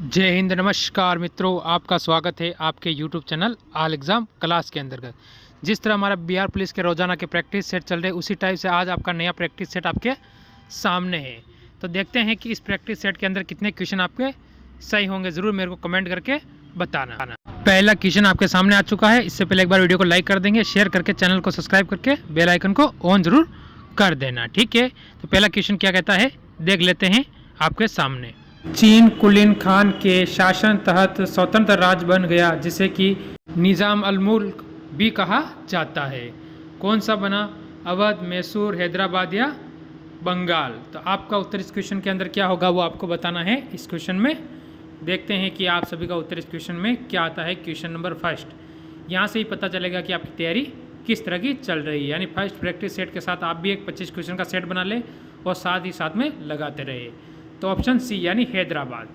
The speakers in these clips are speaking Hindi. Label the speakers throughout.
Speaker 1: जय हिंद। नमस्कार मित्रों, आपका स्वागत है आपके YouTube channel all exam class के अंतर्गत। जिस तरह हमारा बिहार पुलिस के रोज़ाना के प्रैक्टिस सेट चल रहे, उसी टाइप से आज आपका नया प्रैक्टिस सेट आपके सामने है। तो देखते हैं कि इस प्रैक्टिस सेट के अंदर कितने क्वेश्चन आपके सही होंगे। ज़रूर मेरे को कमेंट करके बताना। पहला क्वेश्चन आपके सामने आ चुका है। इससे पहले एक बार वीडियो को लाइक कर देंगे, शेयर करके चैनल को सब्सक्राइब करके बेल आइकन को ऑन ज़रूर कर देना, ठीक है। तो पहला क्वेश्चन क्या कहता है, देख लेते हैं आपके सामने। चीन कुलीन खान के शासन तहत स्वतंत्र राज्य बन गया, जिसे कि निज़ाम अल मुल्क भी कहा जाता है। कौन सा बना? अवध, मैसूर, हैदराबाद या बंगाल? तो आपका उत्तर इस क्वेश्चन के अंदर क्या होगा वो आपको बताना है। इस क्वेश्चन में देखते हैं कि आप सभी का उत्तर इस क्वेश्चन में क्या आता है। क्वेश्चन नंबर फर्स्ट, यहाँ से ही पता चलेगा कि आपकी तैयारी किस तरह की चल रही है। यानी फर्स्ट प्रैक्टिस सेट के साथ आप भी एक 25 क्वेश्चन का सेट बना ले और साथ ही साथ में लगाते रहे। तो ऑप्शन सी यानी हैदराबाद।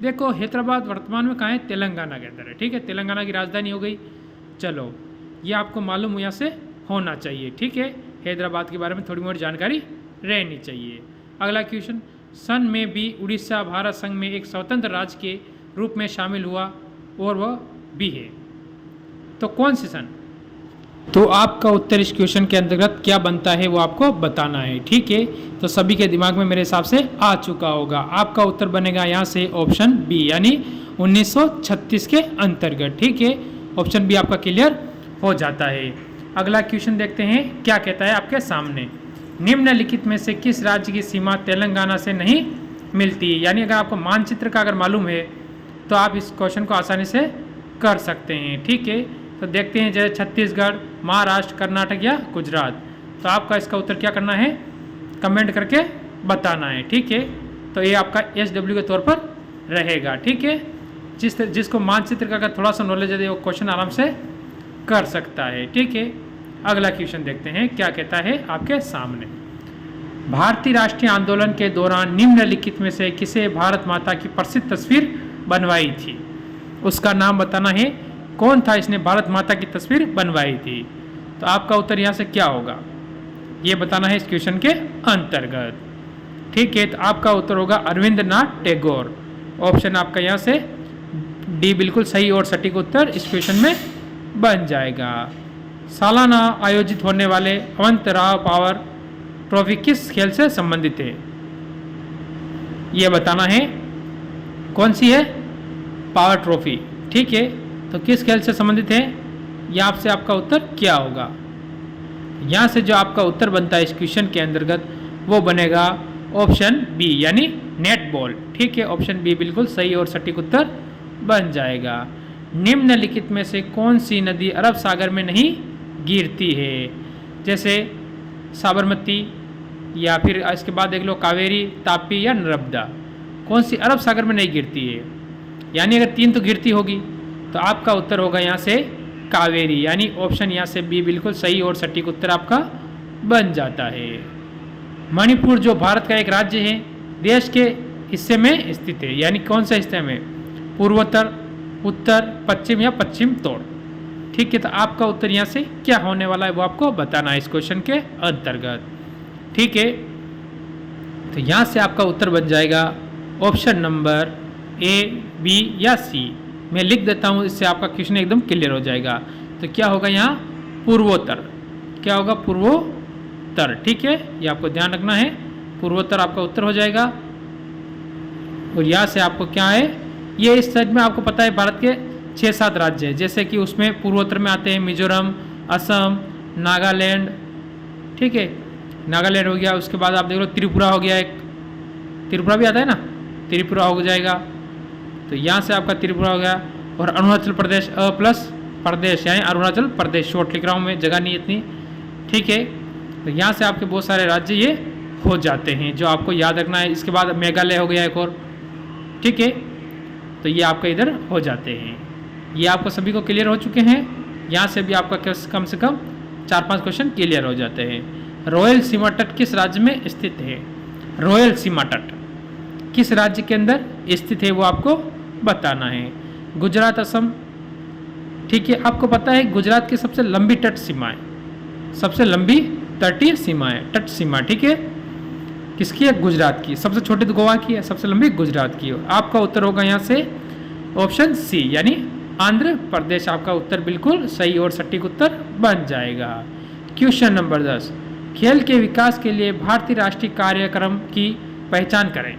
Speaker 1: देखो हैदराबाद वर्तमान में कहाँ है? तेलंगाना के अंदर है, ठीक है। तेलंगाना की राजधानी हो गई। चलो ये आपको मालूम यहाँ से होना चाहिए, ठीक है। हैदराबाद के बारे में थोड़ी मोटी जानकारी रहनी चाहिए। अगला क्वेश्चन, सन में भी उड़ीसा भारत संघ में एक स्वतंत्र राज्य के रूप में शामिल हुआ और वह भी है। तो कौन सी सन? तो आपका उत्तर इस क्वेश्चन के अंतर्गत क्या बनता है वो आपको बताना है, ठीक है। तो सभी के दिमाग में मेरे हिसाब से आ चुका होगा। आपका उत्तर बनेगा यहाँ से ऑप्शन बी यानी 1936 के अंतर्गत, ठीक है। ऑप्शन बी आपका क्लियर हो जाता है। अगला क्वेश्चन देखते हैं क्या कहता है आपके सामने। निम्नलिखित में से किस राज्य की सीमा तेलंगाना से नहीं मिलती? यानी अगर आपको मानचित्र का अगर मालूम है तो आप इस क्वेश्चन को आसानी से कर सकते हैं, ठीक है। तो देखते हैं जैसे छत्तीसगढ़, महाराष्ट्र, कर्नाटक या गुजरात। तो आपका इसका उत्तर क्या करना है, कमेंट करके बताना है, ठीक है। तो ये आपका SW के तौर पर रहेगा, ठीक है। जिसको मानचित्र का अगर थोड़ा सा नॉलेज है वो क्वेश्चन आराम से कर सकता है, ठीक है। अगला क्वेश्चन देखते हैं क्या कहता है आपके सामने। भारतीय राष्ट्रीय आंदोलन के दौरान निम्नलिखित में से किसे भारत माता की प्रसिद्ध तस्वीर बनवाई थी? उसका नाम बताना है। कौन था इसने भारत माता की तस्वीर बनवाई थी? तो आपका उत्तर यहाँ से क्या होगा ये बताना है इस क्वेश्चन के अंतर्गत, ठीक है। तो आपका उत्तर होगा अरविंद नाथ टैगोर। ऑप्शन आपका यहाँ से डी बिल्कुल सही और सटीक उत्तर इस क्वेश्चन में बन जाएगा। सालाना आयोजित होने वाले अवंतराव पावर ट्रॉफी किस खेल से संबंधित है? ये बताना है। कौन सी है? पावर ट्रॉफी, ठीक है। तो किस खेल से संबंधित है? यहाँ से आपका उत्तर क्या होगा? यहाँ से जो आपका उत्तर बनता है इस क्वेश्चन के अंतर्गत वो बनेगा ऑप्शन बी यानी नेट बॉल, ठीक है। ऑप्शन बी बिल्कुल सही और सटीक उत्तर बन जाएगा। निम्नलिखित में से कौन सी नदी अरब सागर में नहीं गिरती है? जैसे साबरमती या फिर इसके बाद देख लो कावेरी, तापी या नर्मदा। कौन सी अरब सागर में नहीं गिरती है? यानी अगर तीन तो गिरती होगी तो आपका उत्तर होगा यहाँ से कावेरी, यानी ऑप्शन यहाँ से बी बिल्कुल सही और सटीक उत्तर आपका बन जाता है। मणिपुर जो भारत का एक राज्य है देश के हिस्से में स्थित है, यानी कौन सा हिस्से में? पूर्वोत्तर, उत्तर, पश्चिम या पश्चिम तोड़, ठीक है। तो आपका उत्तर यहाँ से क्या होने वाला है वो आपको बताना है इस क्वेश्चन के अंतर्गत, ठीक है। तो यहाँ से आपका उत्तर बन जाएगा ऑप्शन नंबर ए, बी या सी। मैं लिख देता हूँ, इससे आपका क्वेश्चन एकदम क्लियर हो जाएगा। तो क्या होगा यहाँ? पूर्वोत्तर। क्या होगा? पूर्वोत्तर, ठीक है। ये आपको ध्यान रखना है, पूर्वोत्तर आपका उत्तर हो जाएगा। और यहाँ से आपको क्या है, ये इस साइड में आपको पता है भारत के 6-7 राज्य है, जैसे कि उसमें पूर्वोत्तर में आते हैं मिजोरम, असम, नागालैंड, ठीक है। नागालैंड हो गया। उसके बाद आप देख लो त्रिपुरा हो गया, एक त्रिपुरा भी आता है ना, त्रिपुरा हो जाएगा। तो यहाँ से आपका त्रिपुरा हो गया। और अरुणाचल प्रदेश, प्लस प्रदेश यानी अरुणाचल प्रदेश, शॉर्ट लिख रहा हूँ मैं, जगह नहीं इतनी, ठीक है। तो यहाँ से आपके बहुत सारे राज्य ये हो जाते हैं जो आपको याद रखना है। इसके बाद मेघालय हो गया एक और, ठीक है। तो ये आपका इधर हो जाते हैं। ये आपको सभी को क्लियर हो चुके हैं। यहाँ से भी आपका कम से कम 4-5 क्वेश्चन क्लियर हो जाते हैं। रॉयल सीमा तट किस राज्य में स्थित है? रॉयल सीमा तट किस राज्य के अंदर स्थित है वो आपको बताना है। गुजरात, असम, ठीक है। आपको पता है गुजरात की सबसे लंबी तट सीमा है, सबसे लंबी तटीय सीमा है, तट सीमा, ठीक है। किसकी है? गुजरात की। सबसे छोटी तो गोवा की है, सबसे लंबी गुजरात की है। आपका उत्तर होगा यहाँ से ऑप्शन सी यानी आंध्र प्रदेश। आपका उत्तर बिल्कुल सही और सटीक उत्तर बन जाएगा। क्वेश्चन नंबर 10, खेल के विकास के लिए भारतीय राष्ट्रीय कार्यक्रम की पहचान करें।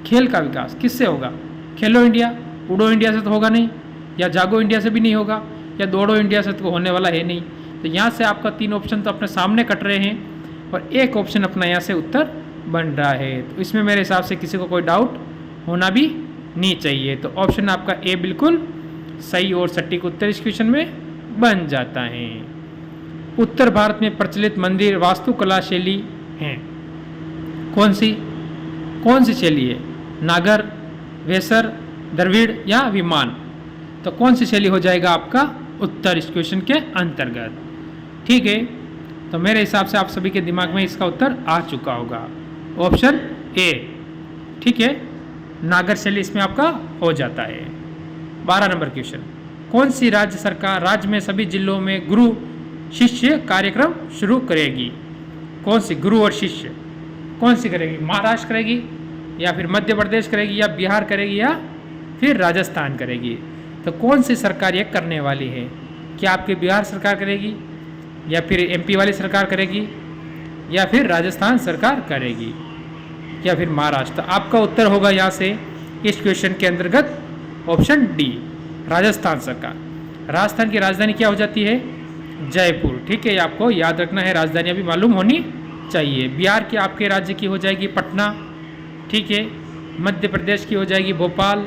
Speaker 1: खेल का विकास किससे होगा? खेलो इंडिया, उड़ो इंडिया से तो होगा नहीं, या जागो इंडिया से भी नहीं होगा, या दौड़ो इंडिया से तो होने वाला है नहीं। तो यहाँ से आपका 3 ऑप्शन तो अपने सामने कट रहे हैं और एक ऑप्शन अपना यहाँ से उत्तर बन रहा है। तो इसमें मेरे हिसाब से किसी को कोई डाउट होना भी नहीं चाहिए। तो ऑप्शन आपका ए बिल्कुल सही और सटीक उत्तर इस क्वेश्चन में बन जाता है। उत्तर भारत में प्रचलित मंदिर वास्तुकला शैली है कौन सी शैली है? नागर, वेसर, द्रविड़ या विमान? तो कौन सी शैली हो जाएगा आपका उत्तर इस क्वेश्चन के अंतर्गत? ठीक है, तो मेरे हिसाब से आप सभी के दिमाग में इसका उत्तर आ चुका होगा, ऑप्शन ए। ठीक है, नागर शैली इसमें आपका हो जाता है। 12 नंबर क्वेश्चन, कौन सी राज्य सरकार राज्य में सभी जिलों में गुरु शिष्य कार्यक्रम शुरू करेगी? कौन सी गुरु और शिष्य कौन सी करेगी? महाराष्ट्र करेगी, या फिर मध्य प्रदेश करेगी, या बिहार करेगी, या फिर राजस्थान करेगी? तो कौन सी सरकार ये करने वाली है? क्या आपकी बिहार सरकार करेगी, या फिर एमपी वाली सरकार करेगी, या फिर राजस्थान सरकार करेगी, या फिर महाराष्ट्र? आपका उत्तर होगा यहाँ से इस क्वेश्चन के अंतर्गत ऑप्शन डी, राजस्थान सरकार। राजस्थान की राजधानी क्या हो जाती है? जयपुर। ठीक है, आपको याद रखना है, राजधानी अभी मालूम होनी चाहिए। बिहार की आपके राज्य की हो जाएगी पटना। ठीक है, मध्य प्रदेश की हो जाएगी भोपाल,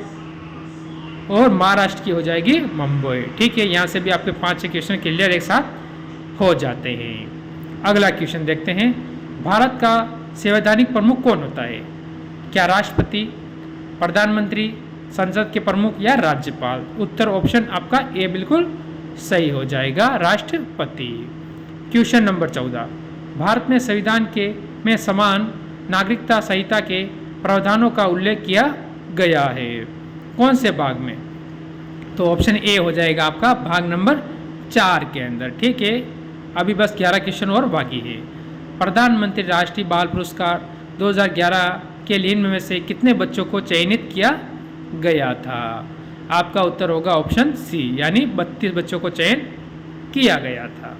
Speaker 1: और महाराष्ट्र की हो जाएगी मुंबई। ठीक है, यहाँ से भी आपके 5-6 क्वेश्चन क्लियर एक साथ हो जाते हैं। अगला क्वेश्चन देखते हैं, भारत का संवैधानिक प्रमुख कौन होता है? क्या राष्ट्रपति, प्रधानमंत्री, संसद के प्रमुख, या राज्यपाल? उत्तर ऑप्शन आपका ए बिल्कुल सही हो जाएगा, राष्ट्रपति। क्वेश्चन नंबर 14, भारत में संविधान में समान नागरिकता संहिता के प्रावधानों का उल्लेख किया गया है कौन से भाग में? तो ऑप्शन ए हो जाएगा आपका भाग नंबर 4 के अंदर। ठीक है, अभी बस 11 क्वेश्चन और बाकी है। प्रधानमंत्री राष्ट्रीय बाल पुरस्कार 2011 के लिए इनमें से कितने बच्चों को चयनित किया गया था? आपका उत्तर होगा ऑप्शन सी यानी 32 बच्चों को चयन किया गया था।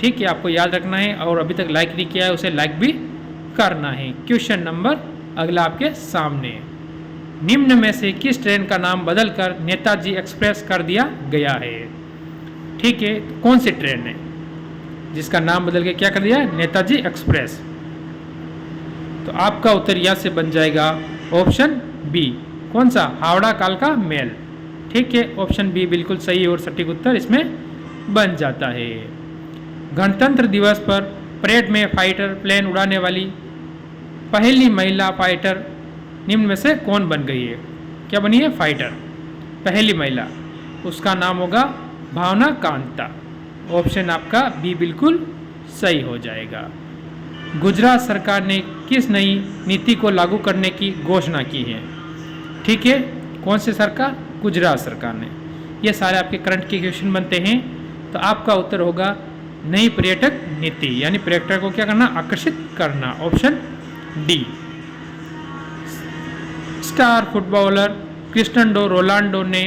Speaker 1: ठीक है, आपको याद रखना है, और अभी तक लाइक नहीं किया है उसे लाइक भी करना है। क्वेश्चन नंबर अगला आपके सामने, निम्न में से किस ट्रेन का नाम बदलकर नेताजी एक्सप्रेस कर दिया गया है? ठीक है, तो कौन सी ट्रेन है जिसका नाम बदल के क्या कर दिया? नेताजी एक्सप्रेस। तो आपका उत्तर यहाँ से बन जाएगा ऑप्शन बी, कौन सा? हावड़ा कालका मेल। ठीक है, ऑप्शन बी बिल्कुल सही और सटीक उत्तर इसमें बन जाता है। गणतंत्र दिवस पर परेड में फाइटर प्लेन उड़ाने वाली पहली महिला फाइटर निम्न में से कौन बन गई है? क्या बनी है? फाइटर, पहली महिला। उसका नाम होगा भावना कांता। ऑप्शन आपका बी बिल्कुल सही हो जाएगा। गुजरात सरकार ने किस नई नीति को लागू करने की घोषणा की है? ठीक है, कौन सी सरकार? गुजरात सरकार ने। ये सारे आपके करंट के क्वेश्चन बनते हैं। तो आपका उत्तर होगा नई पर्यटक नीति, यानी पर्यटक को क्या करना? आकर्षित करना। Option D. Star footballer Cristiano Ronaldo ने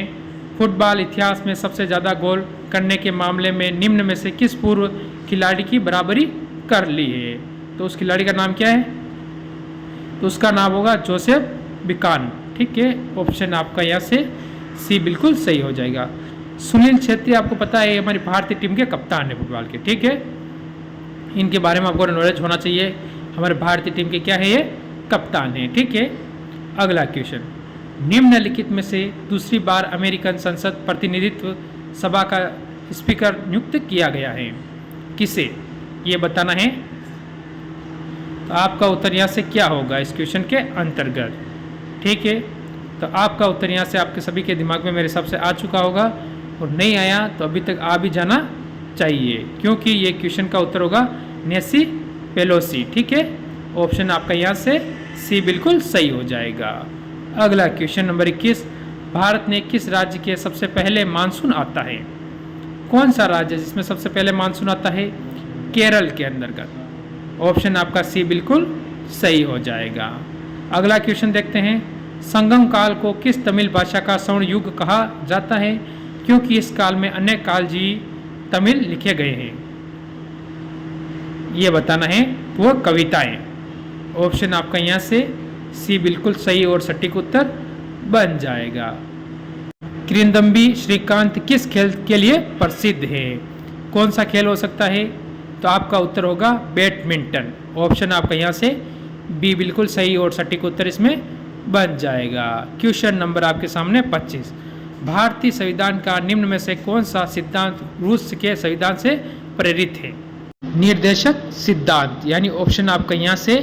Speaker 1: फुटबॉल इतिहास में सबसे ज़्यादा गोल करने के मामले में निम्न में से किस पूर्व खिलाड़ी की बराबरी कर ली है? तो उस खिलाड़ी का नाम क्या है? तो उसका नाम होगा जोसेफ बिकान। ठीक है, ऑप्शन आपका यहाँ से सी बिल्कुल सही हो जाएगा। सुनील छेत्री आपको पता है हमारी भारतीय टीम के कप्तान है फुटबॉल के। ठीक है, इनके बारे में आपको नॉलेज होना चाहिए। हमारे भारतीय टीम के क्या है? ये कप्तान है। ठीक है, अगला क्वेश्चन, निम्नलिखित में से दूसरी बार अमेरिकन संसद प्रतिनिधित्व सभा का स्पीकर नियुक्त किया गया है किसे? ये बताना है। तो आपका उत्तर यहाँ से क्या होगा इस क्वेश्चन के अंतर्गत? ठीक है, तो आपका उत्तर यहाँ से आपके सभी के दिमाग में मेरे हिसाब से आ चुका होगा, और नहीं आया तो अभी तक आ भी जाना चाहिए, क्योंकि ये क्वेश्चन का उत्तर होगा नेसी पेलोसी। ठीक है, ऑप्शन आपका यहाँ से सी बिल्कुल सही हो जाएगा। अगला क्वेश्चन नंबर 21, भारत में किस राज्य के सबसे पहले मानसून आता है? कौन सा राज्य जिसमें सबसे पहले मानसून आता है? केरल के अंतर्गत। ऑप्शन आपका सी बिल्कुल सही हो जाएगा। अगला क्वेश्चन देखते हैं। संगम काल को किस तमिल भाषा का स्वर्ण युग कहा जाता है, क्योंकि इस काल में अनेक कालजी तमिल लिखे गए हैं। ये बताना है वो कविताएं। ऑप्शन आपका यहाँ से सी बिल्कुल सही और सटीक उत्तर बन जाएगा। किरिंदम्बी श्रीकांत किस खेल के लिए प्रसिद्ध है? कौन सा खेल हो सकता है? तो आपका उत्तर होगा बैडमिंटन। ऑप्शन आपका यहाँ से बी बिल्कुल सही और सटीक उत्तर इसमें बन जाएगा। क्वेश्चन नंबर आपके सामने 25। भारतीय संविधान का निम्न में से कौन सा सिद्धांत रूस के संविधान से प्रेरित है? निर्देशक सिद्धांत, यानी ऑप्शन आपका यहाँ से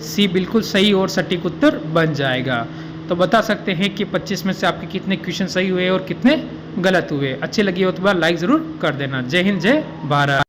Speaker 1: सी बिल्कुल सही और सटीक उत्तर बन जाएगा। तो बता सकते हैं कि 25 में से आपके कितने क्वेश्चन सही हुए और कितने गलत हुए। अच्छी लगी हो तो बार लाइक ज़रूर कर देना। जय हिंद, जय भारत।